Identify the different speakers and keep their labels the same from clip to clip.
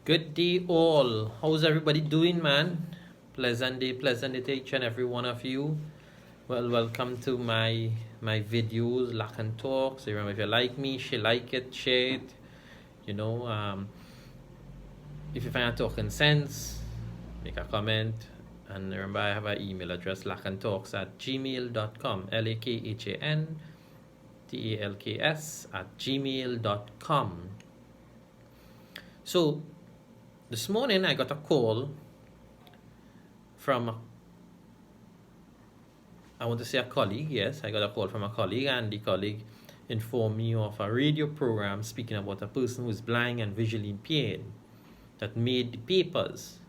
Speaker 1: Good day, all. How's everybody doing, man? Pleasant day to each and every one of you. Well, welcome to my videos, Lack and Talks. Remember, if you like me, like it, share it. You know, if you find it talking sense, make a comment. And remember, I have an email address, lackandtalks@gmail.com. LAKHANTALKS@gmail.com. So this morning I got a call from I want to say a colleague. Yes, I got a call from a colleague, and the colleague informed me of a radio program speaking about a person who is blind and visually impaired that made the papers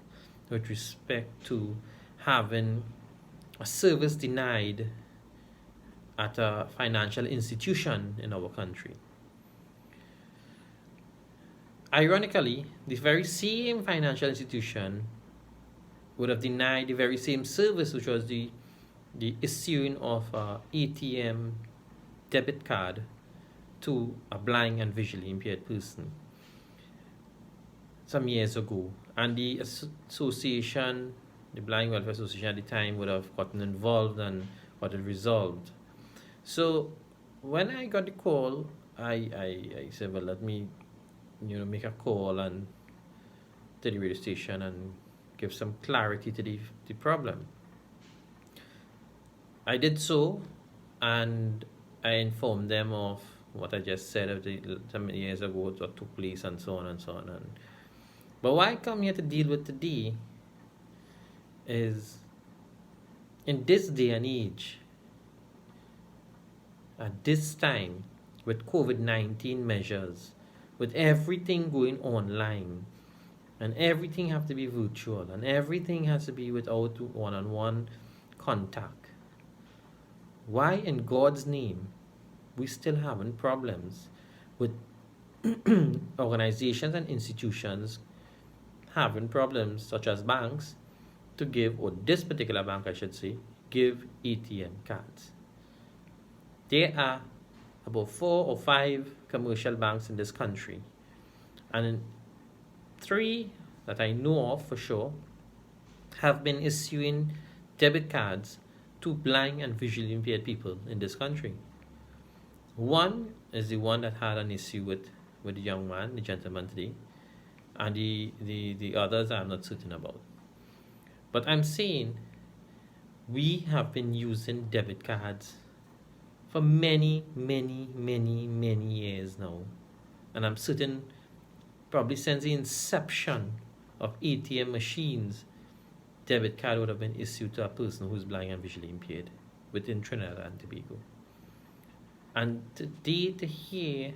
Speaker 1: with respect to having a service denied at a financial institution in our country. Ironically, the very same financial institution would have denied the very same service, which was the issuing of a ATM debit card to a blind and visually impaired person some years ago. And the association, the Blind Welfare Association at the time, would have gotten involved and got it resolved. So when I got the call, I said, well, let me make a call and to the radio station and give some clarity to the problem. I did so, and I informed them of what I just said of some years ago, what took place, and so on and so on. But what I come here to deal with today is, in this day and age, at this time, with COVID-19 measures, with everything going online, and everything have to be virtual, and everything has to be without one-on-one contact, why in God's name we still having problems with organizations and institutions having problems, such as banks, to give, or this particular bank I should say, give ATM cards? There are about 4 or 5 commercial banks in this country, and 3 that I know of for sure have been issuing debit cards to blind and visually impaired people in this country. One is the one that had an issue with the young man, the gentleman today, and the others I'm not certain about. But I'm saying we have been using debit cards for many years now, and I'm certain probably since the inception of ATM machines, debit card would have been issued to a person who's blind and visually impaired within Trinidad and Tobago. And today, to hear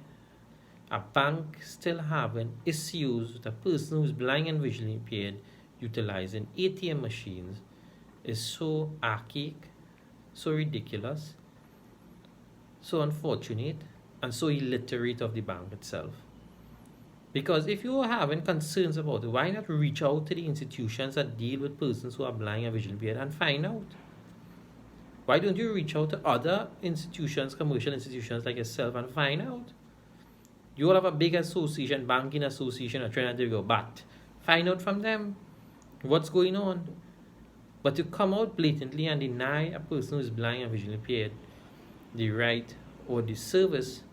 Speaker 1: a bank still having issues with a person who's blind and visually impaired utilizing ATM machines is so archaic, so ridiculous, so unfortunate, and so illiterate of the bank itself. Because if you are having concerns about it, why not reach out to the institutions that deal with persons who are blind and visually impaired and find out? Why don't you reach out to other institutions, commercial institutions like yourself, and find out? You all have a big association, banking association at Trinidad and Tobago, but find out from them what's going on. But to come out blatantly and deny a person who is blind and visually impaired the right or the service,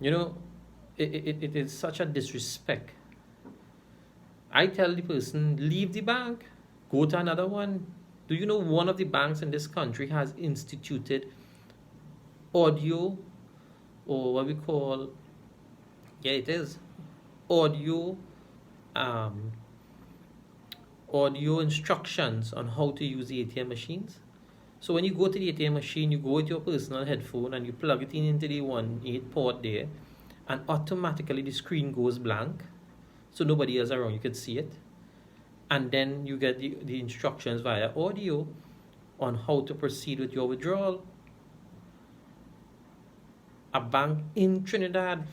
Speaker 1: it is such a disrespect. I tell the person, leave the bank, go to another one. Do you know one of the banks in this country has instituted audio, or what we call, audio audio instructions on how to use the ATM machines? So when you go to the ATM machine, you go with your personal headphone and you plug it in into the 1.8 port there, and automatically the screen goes blank, so nobody else around you can see it. And then you get the instructions via audio on how to proceed with your withdrawal. A bank in Trinidad,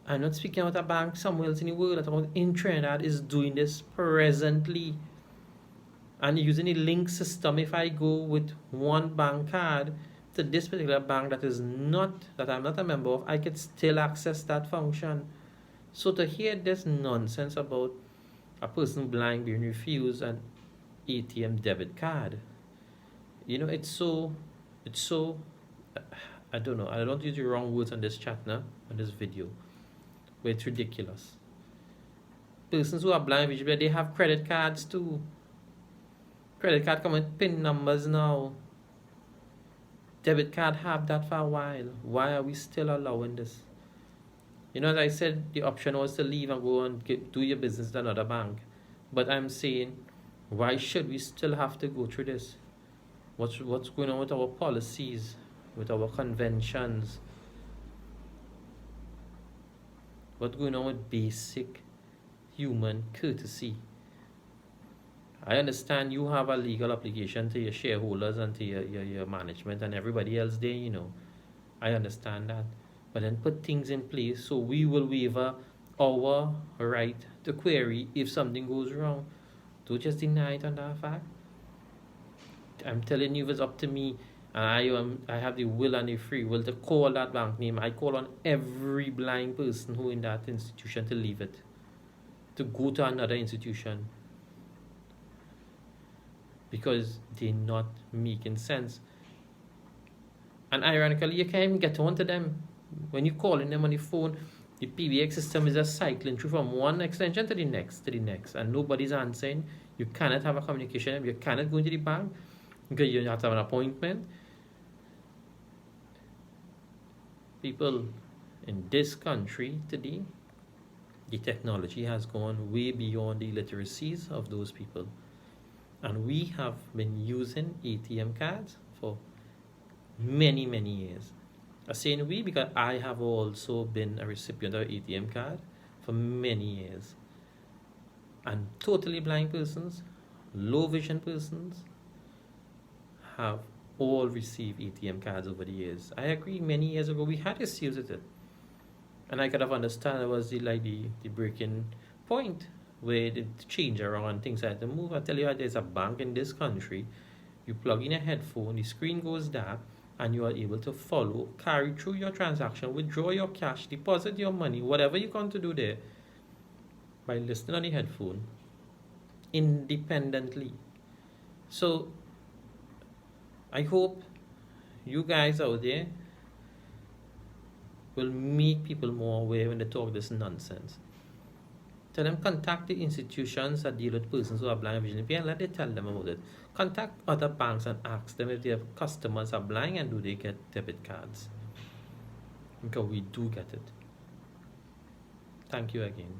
Speaker 1: I'm not speaking about a bank somewhere else in the world, I'm talking about in Trinidad, is doing this presently. And using the link system, if I go with one bank card to this particular bank that I'm not a member of, I could still access that function. So to hear this nonsense about a person blind being refused an ATM debit card, it's so, I don't know, I don't use the wrong words on this chat now, on this video, but it's ridiculous. Persons who are blind visually, they have credit cards too. Credit card come with PIN numbers now. Debit card have that for a while. Why are we still allowing this? As I said, the option was to leave and go and do your business at another bank. But I'm saying, why should we still have to go through this? What's going on with our policies, with our conventions? What's going on with basic human courtesy? I understand you have a legal obligation to your shareholders and to your management and everybody else there, I understand that. But then put things in place so we will waiver our right to query if something goes wrong. Don't just deny it on that fact. I'm telling you, if it's up to me, and I have the will and the free will to call that bank name, I call on every blind person who in that institution to leave it, to go to another institution, because they're not making sense. And ironically, you can't even get on to them. When you're calling them on the phone, the PBX system is just cycling through from one extension to the next, and nobody's answering. You cannot have a communication. You cannot go into the bank because you have to have an appointment. People in this country today, the technology has gone way beyond the literacies of those people. And we have been using ATM cards for many, many years. I'm saying we because I have also been a recipient of ATM card for many years. And totally blind persons, low vision persons have all received ATM cards over the years. I agree, many years ago we had issues with it. And I could have understood it was the breaking point where the change around things had to move. I tell you, there's a bank in this country, you plug in a headphone, the screen goes dark, and you are able to follow, carry through your transaction, withdraw your cash, deposit your money, whatever you're going to do there, by listening on the headphone independently. So I hope you guys out there will make people more aware when they talk this nonsense. Tell them contact the institutions that deal with persons who are blind and visually impaired and let them tell them about it. Contact other banks and ask them if their customers are blind and do they get debit cards. Because we do get it. Thank you again.